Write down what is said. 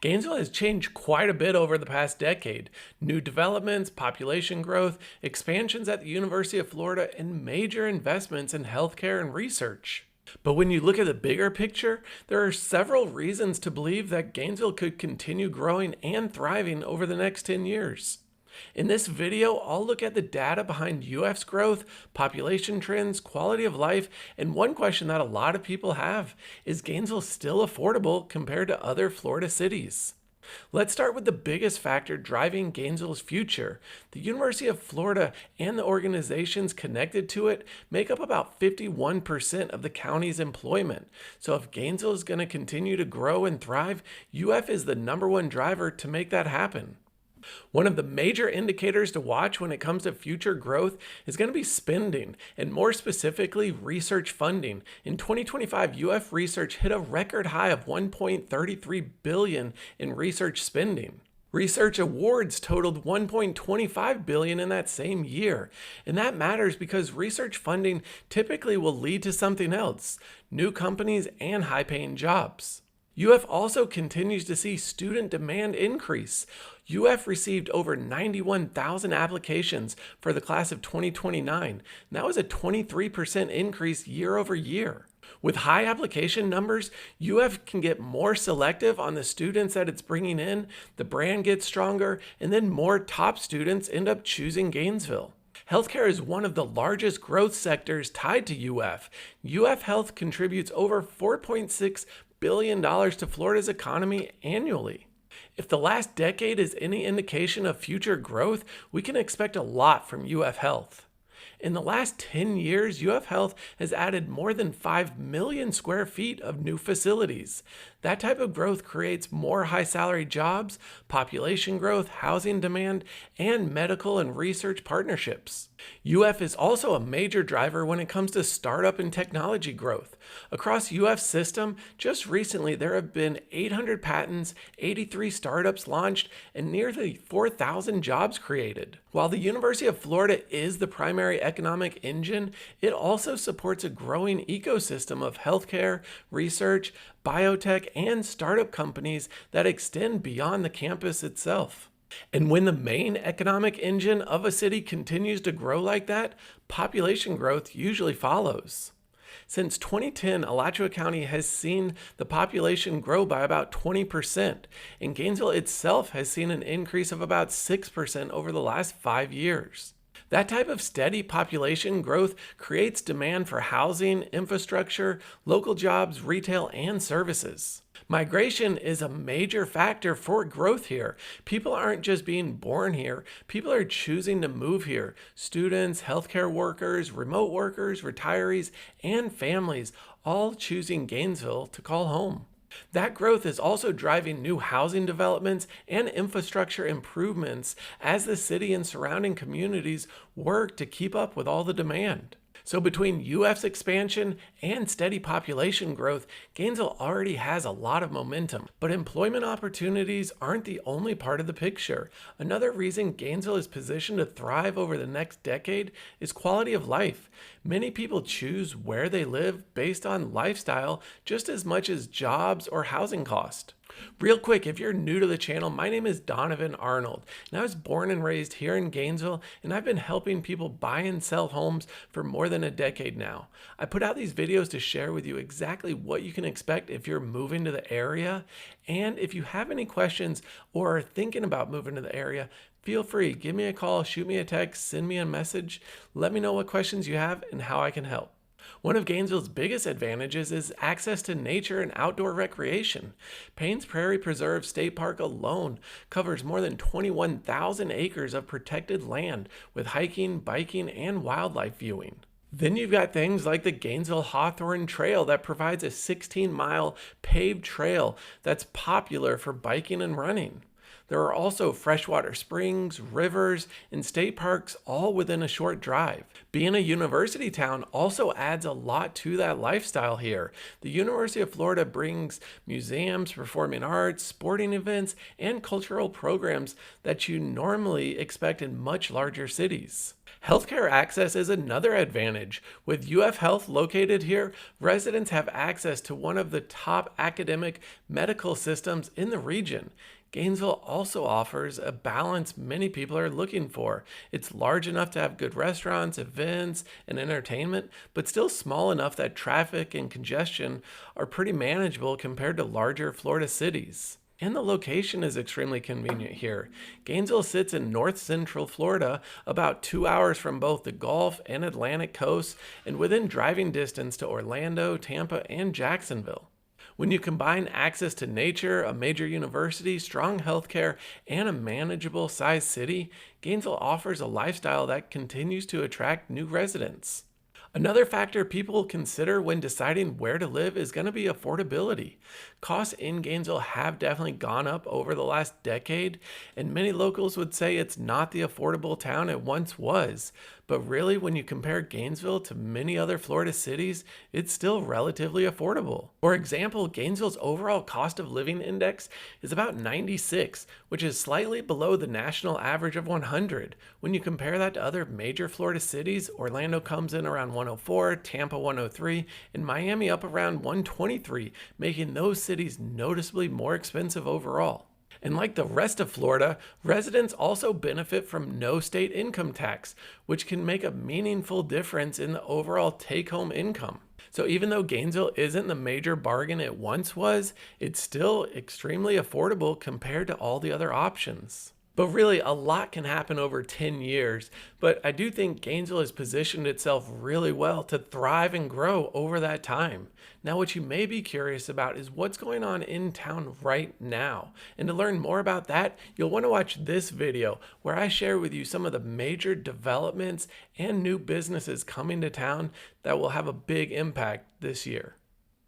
Gainesville has changed quite a bit over the past decade. New developments, population growth, expansions at the University of Florida, and major investments in healthcare and research. But when you look at the bigger picture, there are several reasons to believe that Gainesville could continue growing and thriving over the next 10 years. In this video, I'll look at the data behind UF's growth, population trends, quality of life, and one question that a lot of people have: is Gainesville still affordable compared to other Florida cities? Let's start with the biggest factor driving Gainesville's future. The University of Florida and the organizations connected to it make up about 51% of the county's employment. So if Gainesville is going to continue to grow and thrive, UF is the number one driver to make that happen. One of the major indicators to watch when it comes to future growth is going to be spending, and more specifically, research funding. In 2025, UF research hit a record high of $1.33 billion in research spending. Research awards totaled $1.25 billion in that same year. And that matters because research funding typically will lead to something else: new companies and high-paying jobs. UF also continues to see student demand increase. UF received over 91,000 applications for the class of 2029, and that was a 23% increase year over year. With high application numbers, UF can get more selective on the students that it's bringing in, the brand gets stronger, and then more top students end up choosing Gainesville. Healthcare is one of the largest growth sectors tied to UF. UF Health contributes over $4.6 billion to Florida's economy annually. If the last decade is any indication of future growth, we can expect a lot from UF Health. In the last 10 years, UF Health has added more than 5 million square feet of new facilities. That type of growth creates more high-salary jobs, population growth, housing demand, and medical and research partnerships. UF is also a major driver when it comes to startup and technology growth. Across UF's system, just recently there have been 800 patents, 83 startups launched, and nearly 4,000 jobs created. While the University of Florida is the primary economic engine, it also supports a growing ecosystem of healthcare, research, biotech, and startup companies that extend beyond the campus itself. And when the main economic engine of a city continues to grow like that, population growth usually follows. Since 2010, Alachua County has seen the population grow by about 20%, and Gainesville itself has seen an increase of about 6% over the last 5 years. That type of steady population growth creates demand for housing, infrastructure, local jobs, retail, and services. Migration is a major factor for growth here. People aren't just being born here, people are choosing to move here. Students, healthcare workers, remote workers, retirees, and families all choosing Gainesville to call home. That growth is also driving new housing developments and infrastructure improvements as the city and surrounding communities work to keep up with all the demand. So between UF's expansion and steady population growth, Gainesville already has a lot of momentum. But employment opportunities aren't the only part of the picture. Another reason Gainesville is positioned to thrive over the next decade is quality of life. Many people choose where they live based on lifestyle just as much as jobs or housing cost. Real quick, if you're new to the channel, my name is Donovan Arnold, and I was born and raised here in Gainesville, and I've been helping people buy and sell homes for more than a decade now. I put out these videos to share with you exactly what you can expect if you're moving to the area, and if you have any questions or are thinking about moving to the area, feel free, give me a call, shoot me a text, send me a message, let me know what questions you have and how I can help. One of Gainesville's biggest advantages is access to nature and outdoor recreation. Payne's Prairie Preserve State Park alone covers more than 21,000 acres of protected land with hiking, biking, and wildlife viewing. Then you've got things like the Gainesville Hawthorne Trail that provides a 16-mile paved trail that's popular for biking and running. There are also freshwater springs, rivers, and state parks all within a short drive. Being a university town also adds a lot to that lifestyle here. The University of Florida brings museums, performing arts, sporting events, and cultural programs that you normally expect in much larger cities. Healthcare access is another advantage. With UF Health located here, residents have access to one of the top academic medical systems in the region. Gainesville also offers a balance many people are looking for. It's large enough to have good restaurants, events, and entertainment, but still small enough that traffic and congestion are pretty manageable compared to larger Florida cities. And the location is extremely convenient here. Gainesville sits in north central Florida, about 2 hours from both the Gulf and Atlantic coasts, and within driving distance to Orlando, Tampa, and Jacksonville. When you combine access to nature, a major university, strong healthcare, and a manageable sized city, Gainesville offers a lifestyle that continues to attract new residents. Another factor people consider when deciding where to live is going to be affordability. Costs in Gainesville have definitely gone up over the last decade, and many locals would say it's not the affordable town it once was. But really, when you compare Gainesville to many other Florida cities, it's still relatively affordable. For example, Gainesville's overall cost of living index is about 96, which is slightly below the national average of 100. When you compare that to other major Florida cities, Orlando comes in around 104, Tampa 103, and Miami up around 123, making those cities noticeably more expensive overall. And like the rest of Florida, residents also benefit from no state income tax, which can make a meaningful difference in the overall take-home income. So even though Gainesville isn't the major bargain it once was, it's still extremely affordable compared to all the other options. But really, a lot can happen over 10 years, but I do think Gainesville has positioned itself really well to thrive and grow over that time. Now, what you may be curious about is what's going on in town right now. And to learn more about that, you'll want to watch this video where I share with you some of the major developments and new businesses coming to town that will have a big impact this year.